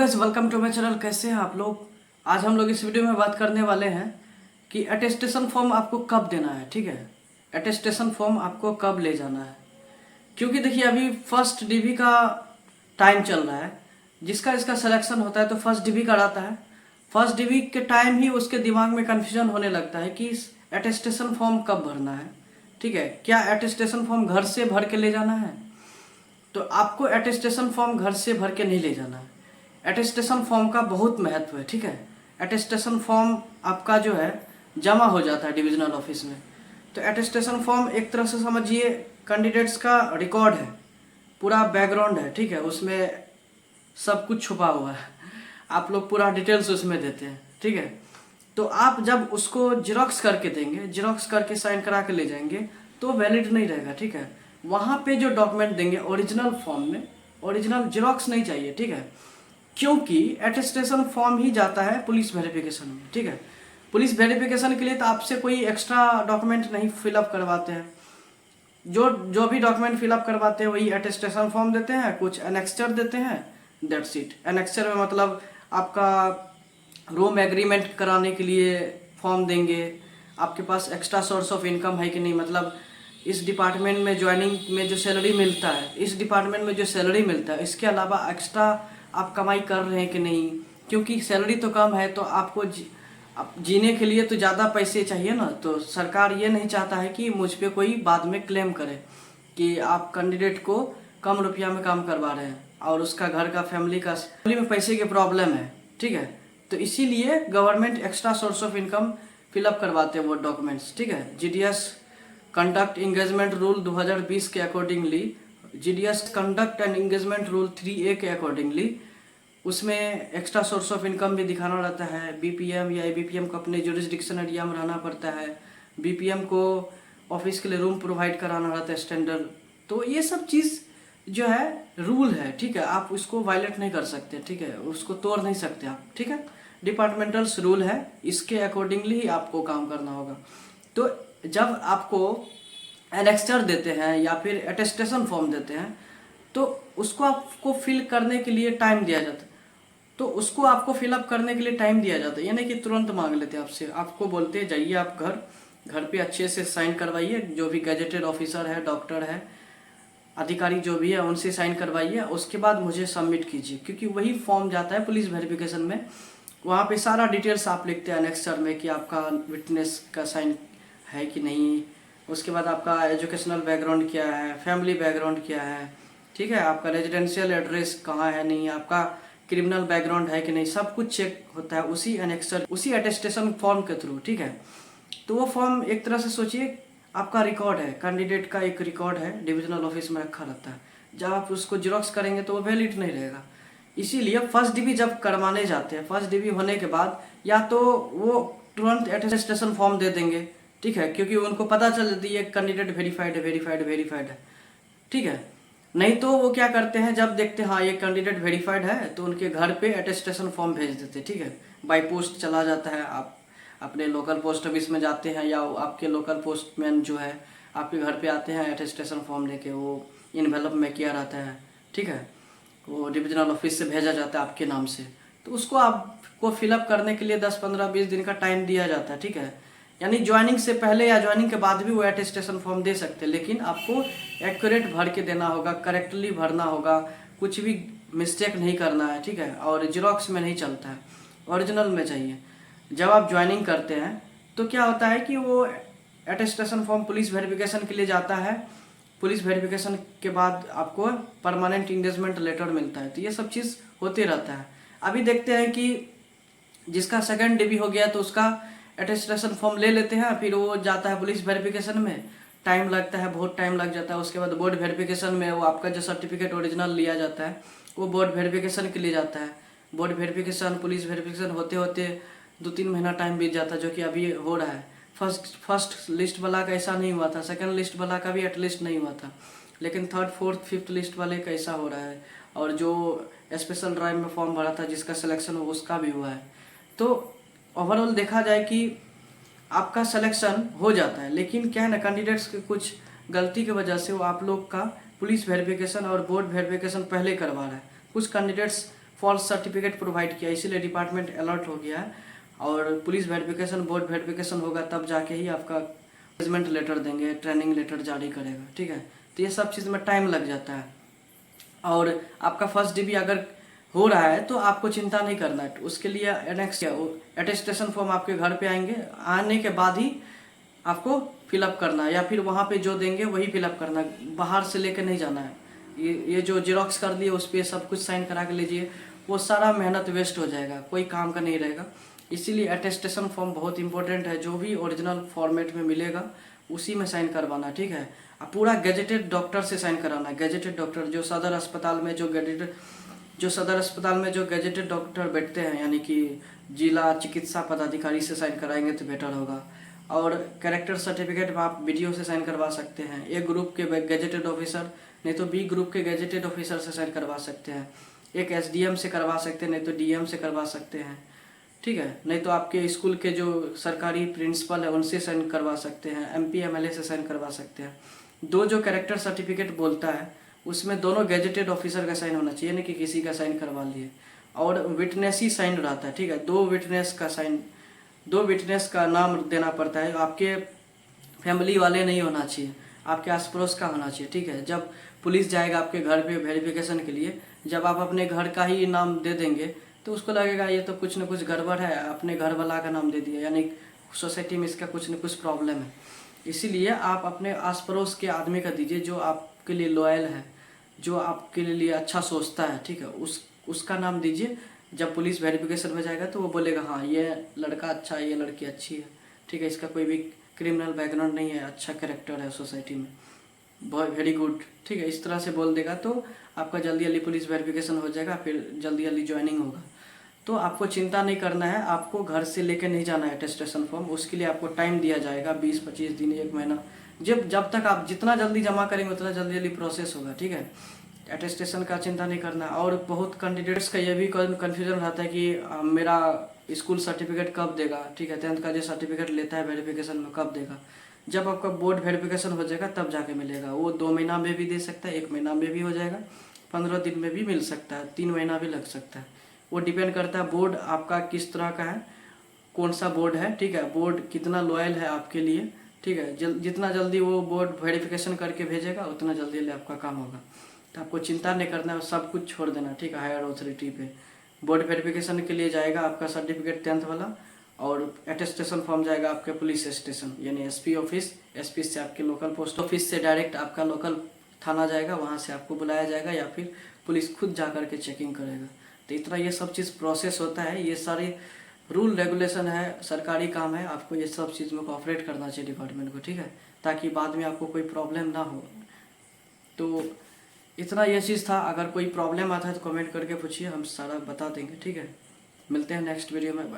Guys, welcome to my channel. कैसे हैं आप लोग। आज हम लोग इस वीडियो में बात करने वाले हैं कि अटेस्टेशन फॉर्म आपको कब देना है। ठीक है, अटेस्टेशन फॉर्म आपको कब ले जाना है, क्योंकि देखिए अभी फर्स्ट डीबी का टाइम चल रहा है। जिसका इसका सिलेक्शन होता है तो फर्स्ट डीबी कराता है। फर्स्ट डीबी के टाइम ही उसके दिमाग में कन्फ्यूजन होने लगता है कि अटेस्टेशन फॉर्म कब भरना है। ठीक है, क्या अटेस्टेशन फॉर्म घर से भर के ले जाना है? तो आपको अटेस्टेशन फॉर्म घर से भर के नहीं ले जाना है। अटेस्टेशन फॉर्म का बहुत महत्व है। ठीक है, अटेस्टेशन फॉर्म आपका जो है जमा हो जाता है डिविजनल ऑफिस में। तो अटेस्टेशन फॉर्म एक तरह से समझिए कैंडिडेट्स का रिकॉर्ड है, पूरा बैकग्राउंड है। ठीक है, उसमें सब कुछ छुपा हुआ है, आप लोग पूरा डिटेल्स उसमें देते हैं। ठीक है, तो आप जब उसको जिरोक्स करके देंगे, जिरोक्स करके साइन करा के ले जाएंगे तो वैलिड नहीं रहेगा। ठीक है, वहाँ पे जो डॉक्यूमेंट देंगे ओरिजिनल फॉर्म में, ओरिजिनल जिरोक्स नहीं चाहिए। ठीक है, क्योंकि अटेस्टेशन फॉर्म ही जाता है पुलिस वेरिफिकेशन में। ठीक है, पुलिस वेरिफिकेशन के लिए तो आपसे कोई एक्स्ट्रा डॉक्यूमेंट नहीं फिलअप करवाते हैं। जो जो भी डॉक्यूमेंट फिलअप करवाते हैं वही अटेस्टेशन फॉर्म देते हैं, कुछ एनेक्स्चर देते हैं, दैट्स इट। एनेक्स्चर में मतलब आपका रूम एग्रीमेंट कराने के लिए फॉर्म देंगे, आपके पास एक्स्ट्रा सोर्स ऑफ इनकम है कि नहीं, मतलब इस डिपार्टमेंट में ज्वाइनिंग में जो सैलरी मिलता है, इस डिपार्टमेंट में जो सैलरी मिलता है, इसके अलावा एक्स्ट्रा आप कमाई कर रहे हैं कि नहीं। क्योंकि सैलरी तो कम है तो आपको जीने के लिए तो ज़्यादा पैसे चाहिए ना। तो सरकार ये नहीं चाहता है कि मुझ पे कोई बाद में क्लेम करे कि आप कैंडिडेट को कम रुपया में काम करवा रहे हैं और उसका घर का फैमिली में पैसे की प्रॉब्लम है। ठीक है, तो इसीलिए government extra source of income fill up करवाते हैं वो डॉक्यूमेंट्स। ठीक है, जीडीएस कंडक्ट इंगेजमेंट रूल 2020 के accordingly, GDS conduct and engagement rule 3A के अकॉर्डिंगली उसमें एक्स्ट्रा सोर्स ऑफ इनकम भी दिखाना रहता है। बीपीएम या एबीपीएम को अपने जुरिस्डिक्शन एरिया में रहना पड़ता है। बीपीएम को ऑफिस के लिए रूम प्रोवाइड कराना रहता है स्टैंडर्ड। तो ये सब चीज़ जो है रूल है। ठीक है, आप उसको वायलेट नहीं कर सकते। ठीक है, उसको तोड़ नहीं सकते आप। ठीक है, डिपार्टमेंटल्स रूल है, इसके अकॉर्डिंगली ही आपको काम करना होगा। तो जब आपको एनेक्स्चर देते हैं या फिर अटेस्टेशन फॉर्म देते हैं तो उसको आपको फिल करने के लिए टाइम दिया जाता है। तो उसको आपको फिलअप करने के लिए टाइम दिया जाता है, यानी कि तुरंत मांग लेते हैं आपसे। आपको बोलते हैं जाइए आप घर पे अच्छे से साइन करवाइए, जो भी गैजेटेड ऑफिसर है, डॉक्टर है, अधिकारी जो भी है उनसे साइन करवाइए, उसके बाद मुझे सबमिट कीजिए। क्योंकि वही फॉर्म जाता है पुलिस वेरिफिकेशन में, वहाँ पे सारा डिटेल्स आप लिखते हैं एनेक्स्चर में कि आपका विटनेस का साइन है कि नहीं, उसके बाद आपका एजुकेशनल बैकग्राउंड क्या है, फैमिली बैकग्राउंड क्या है। ठीक है, आपका रेजिडेंशियल एड्रेस कहाँ है, नहीं आपका क्रिमिनल बैकग्राउंड है कि नहीं, सब कुछ चेक होता है उसी एनेक्स्चर, उसी अटेस्टेशन फॉर्म के थ्रू। ठीक है, तो वो फॉर्म एक तरह से सोचिए आपका रिकॉर्ड है, कैंडिडेट का एक रिकॉर्ड है, डिविजनल ऑफिस में रखा रहता है। जब आप उसको जिरोक्स करेंगे तो वो वैलिड नहीं रहेगा। इसीलिए फर्स्ट डीबी जब करवाने जाते हैं, फर्स्ट डीबी होने के बाद या तो वो तुरंत अटेस्टेशन फॉर्म दे देंगे। ठीक है, क्योंकि उनको पता चल जाती है कैंडिडेट वेरीफाइड है, वेरीफाइड वेरीफाइड है। ठीक है, नहीं तो वो क्या करते हैं, जब देखते हैं हाँ ये कैंडिडेट वेरीफाइड है तो उनके घर पे अटेस्टेशन फॉर्म भेज देते हैं। ठीक है, बाय पोस्ट चला जाता है, आप अपने लोकल पोस्ट ऑफिस में जाते हैं या आपके लोकल पोस्टमैन जो है आपके घर पे आते हैं अटेस्टेशन फॉर्म लेके, वो इन्वेलप में किया रहता है। ठीक है, वो डिविजनल ऑफिस से भेजा जाता है आपके नाम से, तो उसको आपको फिलअप करने के लिए 10, 15, 20 दिन का टाइम दिया जाता है। ठीक है, यानी ज्वाइनिंग से पहले या ज्वाइनिंग के बाद भी वो अटेस्टेशन फॉर्म दे सकते हैं, लेकिन आपको एक्यूरेट भर के देना होगा, करेक्टली भरना होगा, कुछ भी मिस्टेक नहीं करना है। ठीक है, और जिरोक्स में नहीं चलता है, ओरिजिनल में चाहिए। जब आप ज्वाइनिंग करते हैं तो क्या होता है कि वो अटेस्टेशन फॉर्म पुलिस वेरिफिकेशन के लिए जाता है। पुलिस वेरिफिकेशन के बाद आपको परमानेंट इंगेजमेंट लेटर मिलता है। तो ये सब चीज़ होते रहता है। अभी देखते हैं कि जिसका सेकंड डीबी हो गया तो उसका अटेस्टेशन फॉर्म ले लेते हैं, फिर वो जाता है पुलिस वेरिफिकेशन में, टाइम लगता है, बहुत टाइम लग जाता है। उसके बाद बोर्ड वेरिफिकेशन में वो आपका जो सर्टिफिकेट ओरिजिनल लिया जाता है वो बोर्ड वेरिफिकेशन के लिए जाता है। बोर्ड वेरिफिकेशन, पुलिस वेरिफिकेशन होते होते 2-3 महीना टाइम बीत जाता है, जो कि अभी हो रहा है। फर्स्ट लिस्ट वाला का ऐसा नहीं हुआ था, सेकंड लिस्ट वाला का भी एटलीस्ट नहीं हुआ था, लेकिन थर्ड, फोर्थ, फिफ्थ लिस्ट वाले का ऐसा हो रहा है। और जो स्पेशल ड्राइव में फॉर्म भरा था जिसका सिलेक्शन हो उसका भी हुआ है। तो ओवरऑल देखा जाए कि आपका सिलेक्शन हो जाता है, लेकिन क्या है ना, कैंडिडेट्स के कुछ गलती की वजह से वो आप लोग का पुलिस वेरिफिकेशन और बोर्ड वेरिफिकेशन पहले करवा रहा है। कुछ कैंडिडेट्स फॉल्स सर्टिफिकेट प्रोवाइड किया, इसीलिए डिपार्टमेंट अलर्ट हो गया है। और पुलिस वेरिफिकेशन, बोर्ड वेरिफिकेशन होगा तब जाके ही आपका मैनेजमेंट लेटर देंगे, ट्रेनिंग लेटर जारी करेगा, ठीक है। तो ये सब चीज़ में टाइम लग जाता है। और आपका फर्स्ट डीबी अगर हो रहा है तो आपको चिंता नहीं करना है। उसके लिए नेक्स्ट अटेस्टेशन फॉर्म आपके घर पे आएंगे, आने के बाद ही आपको फिलअप करना है, या फिर वहाँ पे जो देंगे वही फिलअप करना है, बाहर से लेकर नहीं जाना है। ये जो जेरोक्स कर दिए उस पर सब कुछ साइन करा के लीजिए, वो सारा मेहनत वेस्ट हो जाएगा, कोई काम का नहीं रहेगा। इसीलिए अटेस्टेशन फॉर्म बहुत इंपॉर्टेंट है, जो भी ओरिजिनल फॉर्मेट में मिलेगा उसी में साइन करवाना, ठीक है। अब पूरा गेजेटेड डॉक्टर से साइन कराना है। गेजेटेड डॉक्टर जो सदर अस्पताल में जो गेजेटेड डॉक्टर बैठते हैं, यानी कि जिला चिकित्सा पदाधिकारी से साइन कराएंगे तो बेटर होगा। और कैरेक्टर सर्टिफिकेट में आप वीडियो से साइन करवा सकते हैं। ए ग्रुप के गेजेटेड ऑफिसर, नहीं तो बी ग्रुप के गेजेटेड ऑफिसर से साइन करवा सकते हैं। एक एसडीएम से करवा सकते हैं, नहीं तो डीएम से करवा सकते हैं, ठीक है। नहीं तो आपके स्कूल के जो सरकारी प्रिंसिपल है उनसे साइन करवा सकते हैं, एमपी एमएलए से साइन करवा सकते हैं। जो कैरेक्टर सर्टिफिकेट बोलता है उसमें दोनों गेजेटेड ऑफिसर का साइन होना चाहिए, नहीं कि किसी का साइन करवा लिए। और विटनेस ही साइन रहता है, ठीक है। दो विटनेस का नाम देना पड़ता है। आपके फैमिली वाले नहीं होना चाहिए, आपके आस पड़ोस का होना चाहिए, ठीक है। जब पुलिस जाएगा आपके घर पे वेरिफिकेशन के लिए, जब आप अपने घर का ही नाम दे देंगे तो उसको लगेगा ये तो कुछ न कुछ गड़बड़ है, अपने घर वाला का नाम दे दिया, यानी सोसाइटी में इसका कुछ न कुछ प्रॉब्लम है। इसीलिए आप अपने आस पड़ोस के आदमी का दीजिए जो आपके लिए लॉयल है, जो आपके लिए अच्छा सोचता है, ठीक है। उसका नाम दीजिए। जब पुलिस वेरिफिकेशन में जाएगा तो वो बोलेगा हाँ ये लड़का अच्छा है, ये लड़की अच्छी है, ठीक है, इसका कोई भी क्रिमिनल बैकग्राउंड नहीं है, अच्छा कैरेक्टर है सोसाइटी में, बहुत वेरी गुड, ठीक है। इस तरह से बोल देगा तो आपका जल्दी जल्दी पुलिस वेरिफिकेशन हो जाएगा, फिर जल्दी जल्दी ज्वाइनिंग होगा। तो आपको चिंता नहीं करना है, आपको घर से लेकर नहीं जाना है अटेस्टेशन फॉर्म। उसके लिए आपको टाइम दिया जाएगा 20-25 दिन, 1 महीना, जब तक आप जितना जल्दी जमा करेंगे उतना जल्दी जल्दी प्रोसेस होगा, ठीक है। अटेस्टेशन का चिंता नहीं करना। और बहुत कैंडिडेट्स का ये भी कन्फ्यूजन रहता है कि मेरा स्कूल सर्टिफिकेट कब देगा, ठीक है, 10th का जो सर्टिफिकेट लेता है वेरिफिकेशन में कब देगा। जब आपका बोर्ड वेरिफिकेशन हो जाएगा तब जाके मिलेगा। वो 2 महीना में भी दे सकता है, 1 महीना में भी हो जाएगा, 15 दिन में भी मिल सकता है, 3 महीना भी लग सकता है। वो डिपेंड करता है बोर्ड आपका किस तरह का है, कौन सा बोर्ड है, ठीक है, बोर्ड कितना लॉयल है आपके लिए, ठीक है। जितना जल्दी वो बोर्ड वेरिफिकेशन करके भेजेगा उतना जल्दी जल्दी आपका काम होगा। तो आपको चिंता नहीं करना है, सब कुछ छोड़ देना, ठीक है। हायर अथॉरिटी पे बोर्ड वेरिफिकेशन के लिए जाएगा आपका सर्टिफिकेट 10th वाला, और अटेस्टेशन फॉर्म जाएगा आपके पुलिस स्टेशन, यानी एसपी ऑफिस। एसपी से आपके लोकल पोस्ट ऑफिस से डायरेक्ट आपका लोकल थाना जाएगा, वहाँ से आपको बुलाया जाएगा, या फिर पुलिस खुद जा कर के चेकिंग करेगा। तो इतना ये सब चीज़ प्रोसेस होता है, ये सारी रूल रेगुलेशन है, सरकारी काम है, आपको ये सब चीज़ में कोऑपरेट करना चाहिए डिपार्टमेंट को, ठीक है, ताकि बाद में आपको कोई प्रॉब्लम ना हो। तो इतना ये चीज़ था। अगर कोई प्रॉब्लम आता है तो कमेंट करके पूछिए, हम सारा बता देंगे, ठीक है। मिलते हैं नेक्स्ट वीडियो में।